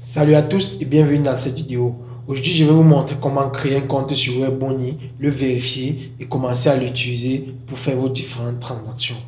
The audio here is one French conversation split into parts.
Salut à tous et bienvenue dans cette vidéo. Aujourd'hui, je vais vous montrer comment créer un compte sur WebMoney, le vérifier et commencer à l'utiliser pour faire vos différentes transactions.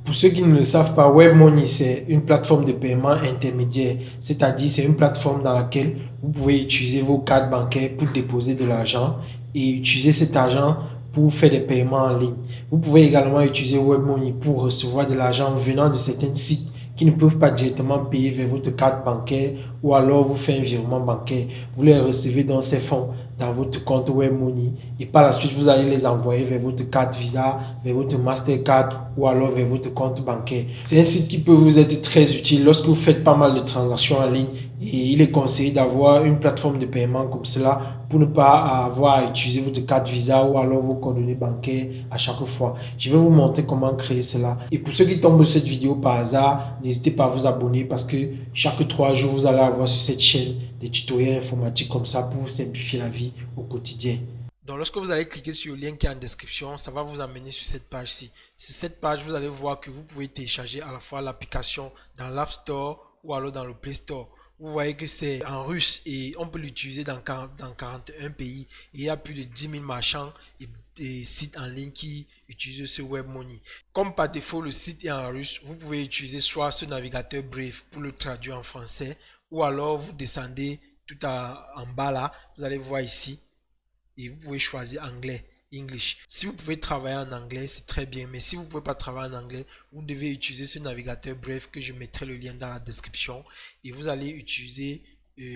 Pour ceux qui ne le savent pas, WebMoney, c'est une plateforme de paiement intermédiaire, c'est-à-dire c'est une plateforme dans laquelle vous pouvez utiliser vos cartes bancaires pour déposer de l'argent et utiliser cet argent pour faire des paiements en ligne. Vous pouvez également utiliser WebMoney pour recevoir de l'argent venant de certains sites qui ne peuvent pas directement payer vers votre carte bancaire ou alors vous faire un virement bancaire. Vous les recevez dans ces fonds dans votre compte WebMoney et par la suite vous allez les envoyer vers votre carte Visa, vers votre Mastercard ou alors vers votre compte bancaire. C'est un site qui peut vous être très utile lorsque vous faites pas mal de transactions en ligne et il est conseillé d'avoir une plateforme de paiement comme cela pour ne pas avoir à utiliser votre carte Visa ou alors vos coordonnées bancaires à chaque fois. Je vais vous montrer comment créer cela. Et pour ceux qui tombent sur cette vidéo par hasard, n'hésitez pas à vous abonner parce que chaque 3 jours, vous allez avoir sur cette chaîne des tutoriels informatiques comme ça pour vous simplifier la vie au quotidien. Donc, lorsque vous allez cliquer sur le lien qui est en description, ça va vous amener sur cette page-ci. Sur cette page, vous allez voir que vous pouvez télécharger à la fois l'application dans l'App Store ou alors dans le Play Store. Vous voyez que c'est en russe et on peut l'utiliser dans 41 pays. Et il y a plus de 10 000 marchands et sites en ligne qui utilisent ce WebMoney. Comme par défaut, le site est en russe, vous pouvez utiliser soit ce navigateur Brave pour le traduire en français ou alors vous descendez tout en bas là, vous allez voir ici et vous pouvez choisir anglais, English. Si vous pouvez travailler en anglais, c'est très bien. Mais si vous ne pouvez pas travailler en anglais, vous devez utiliser ce navigateur Brave que je mettrai le lien dans la description. Et vous allez utiliser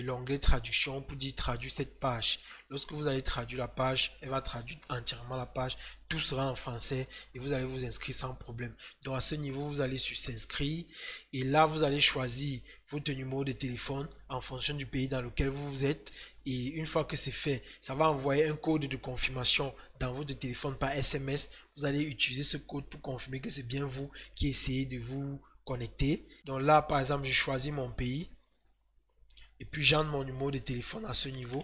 l'onglet traduction pour dire traduire cette page. Lorsque vous allez traduire la page, elle va traduire entièrement la page. Tout sera en français et vous allez vous inscrire sans problème. Donc à ce niveau, vous allez sur s'inscrire et là, vous allez choisir votre numéro de téléphone en fonction du pays dans lequel vous êtes. Et une fois que c'est fait, ça va envoyer un code de confirmation dans votre téléphone par SMS. Vous allez utiliser ce code pour confirmer que c'est bien vous qui essayez de vous connecter. Donc là, par exemple, je choisis mon pays. Et puis j'entre mon numéro de téléphone à ce niveau.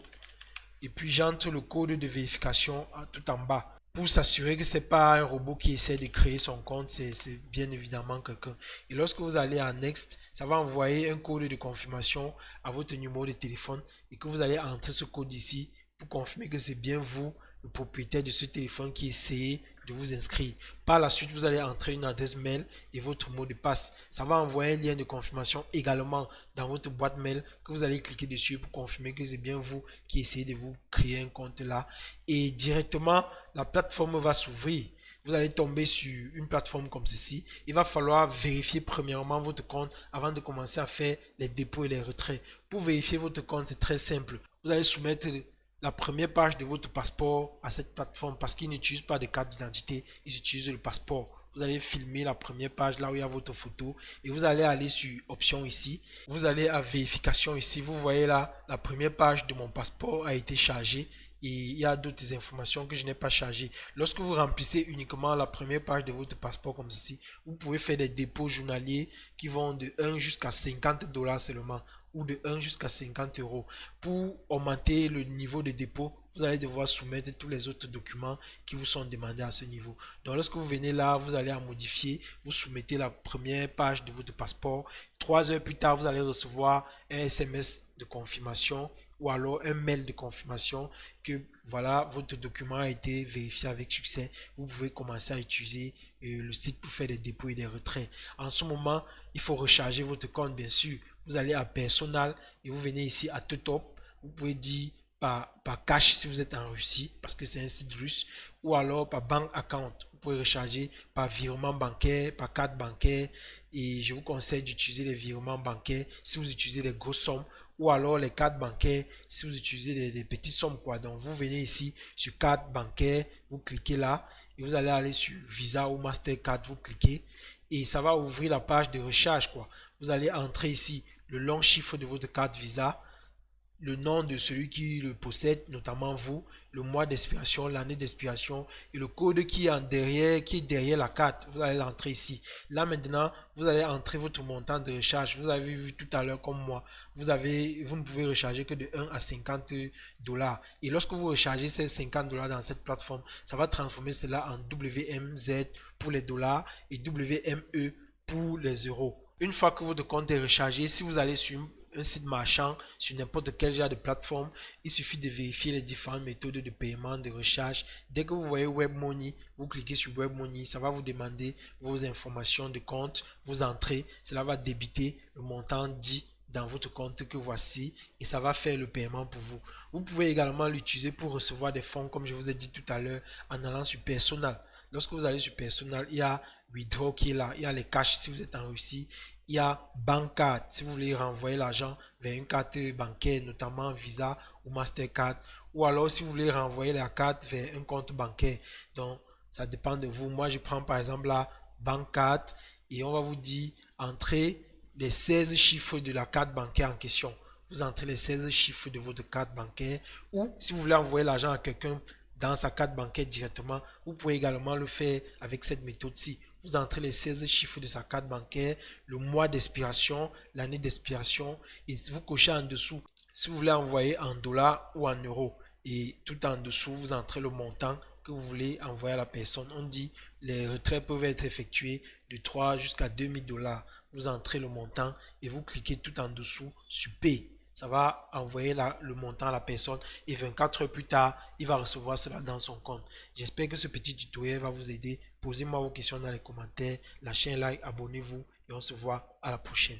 Et puis j'entre le code de vérification tout en bas. Pour s'assurer que ce n'est pas un robot qui essaie de créer son compte, c'est bien évidemment quelqu'un. Et lorsque vous allez en Next, ça va envoyer un code de confirmation à votre numéro de téléphone et que vous allez entrer ce code ici pour confirmer que c'est bien vous, le propriétaire de ce téléphone qui essayez de vous inscrire. Par la suite, vous allez entrer une adresse mail et votre mot de passe. Ça va envoyer un lien de confirmation également dans votre boîte mail que vous allez cliquer dessus pour confirmer que c'est bien vous qui essayez de vous créer un compte là. Et directement, la plateforme va s'ouvrir. Vous allez tomber sur une plateforme comme ceci. Il va falloir vérifier premièrement votre compte avant de commencer à faire les dépôts et les retraits. Pour vérifier votre compte, c'est très simple. Vous allez soumettre la première page de votre passeport à cette plateforme parce qu'ils n'utilisent pas de carte d'identité, ils utilisent le passeport. Vous allez filmer la première page là où il y a votre photo et vous allez aller sur option ici. Vous allez à vérification ici. Vous voyez là, la première page de mon passeport a été chargée et il y a d'autres informations que je n'ai pas chargées. Lorsque vous remplissez uniquement la première page de votre passeport comme ceci, vous pouvez faire des dépôts journaliers qui vont de 1 jusqu'à 50 dollars seulement ou de 1 jusqu'à 50 euros. Pour augmenter le niveau de dépôt, vous allez devoir soumettre tous les autres documents qui vous sont demandés à ce niveau. Donc lorsque vous venez là, vous allez en modifier, vous soumettez la première page de votre passeport. 3 heures plus tard, vous allez recevoir un SMS de confirmation ou alors un mail de confirmation que voilà, votre document a été vérifié avec succès. Vous pouvez commencer à utiliser le site pour faire des dépôts et des retraits. En ce moment, il faut recharger votre compte, bien sûr. Vous allez à Personal et vous venez ici à Top. Vous pouvez dire par cash si vous êtes en Russie parce que c'est un site russe ou alors par bank account. Vous pouvez recharger par virement bancaire, par carte bancaire et je vous conseille d'utiliser les virements bancaires si vous utilisez les grosses sommes ou alors les cartes bancaires si vous utilisez des petites sommes quoi. Donc vous venez ici sur carte bancaire, vous cliquez là et vous allez aller sur Visa ou Mastercard, vous cliquez et ça va ouvrir la page de recharge quoi. Vous allez entrer ici le long chiffre de votre carte Visa le nom de celui qui le possède, notamment vous, le mois d'expiration, l'année d'expiration et le code qui est derrière la carte. Vous allez l'entrer ici. Là maintenant, vous allez entrer votre montant de recharge. Vous avez vu tout à l'heure comme moi, vous ne pouvez recharger que de 1 à 50 dollars. Et lorsque vous rechargez ces 50 dollars dans cette plateforme, ça va transformer cela en WMZ pour les dollars et WME pour les euros. Une fois que votre compte est rechargé, si vous allez sur un site marchand, sur n'importe quel genre de plateforme, il suffit de vérifier les différentes méthodes de paiement, de recharge. Dès que vous voyez WebMoney, vous cliquez sur WebMoney, ça va vous demander vos informations de compte, vous entrez, cela va débiter le montant dit dans votre compte que voici et ça va faire le paiement pour vous. Vous pouvez également l'utiliser pour recevoir des fonds comme je vous ai dit tout à l'heure en allant sur Personal. Lorsque vous allez sur Personal, il y a Withdraw qui est là, il y a les cash si vous êtes en Russie, il y a Bankcard si vous voulez renvoyer l'argent vers une carte bancaire, notamment Visa ou Mastercard, ou alors si vous voulez renvoyer la carte vers un compte bancaire. Donc, ça dépend de vous. Moi, je prends par exemple la Bankcard et on va vous dire entrez les 16 chiffres de la carte bancaire en question. Vous entrez les 16 chiffres de votre carte bancaire ou si vous voulez envoyer l'argent à quelqu'un dans sa carte bancaire directement, vous pouvez également le faire avec cette méthode-ci. Vous entrez les 16 chiffres de sa carte bancaire, le mois d'expiration, l'année d'expiration et vous cochez en dessous si vous voulez envoyer en dollars ou en euros. Et tout en dessous, vous entrez le montant que vous voulez envoyer à la personne. On dit les retraits peuvent être effectués de 3 jusqu'à 2000 dollars. Vous entrez le montant et vous cliquez tout en dessous sur P. Ça va envoyer le montant à la personne et 24 heures plus tard, il va recevoir cela dans son compte. J'espère que ce petit tutoriel va vous aider. Posez-moi vos questions dans les commentaires, lâchez un like, abonnez-vous et on se voit à la prochaine.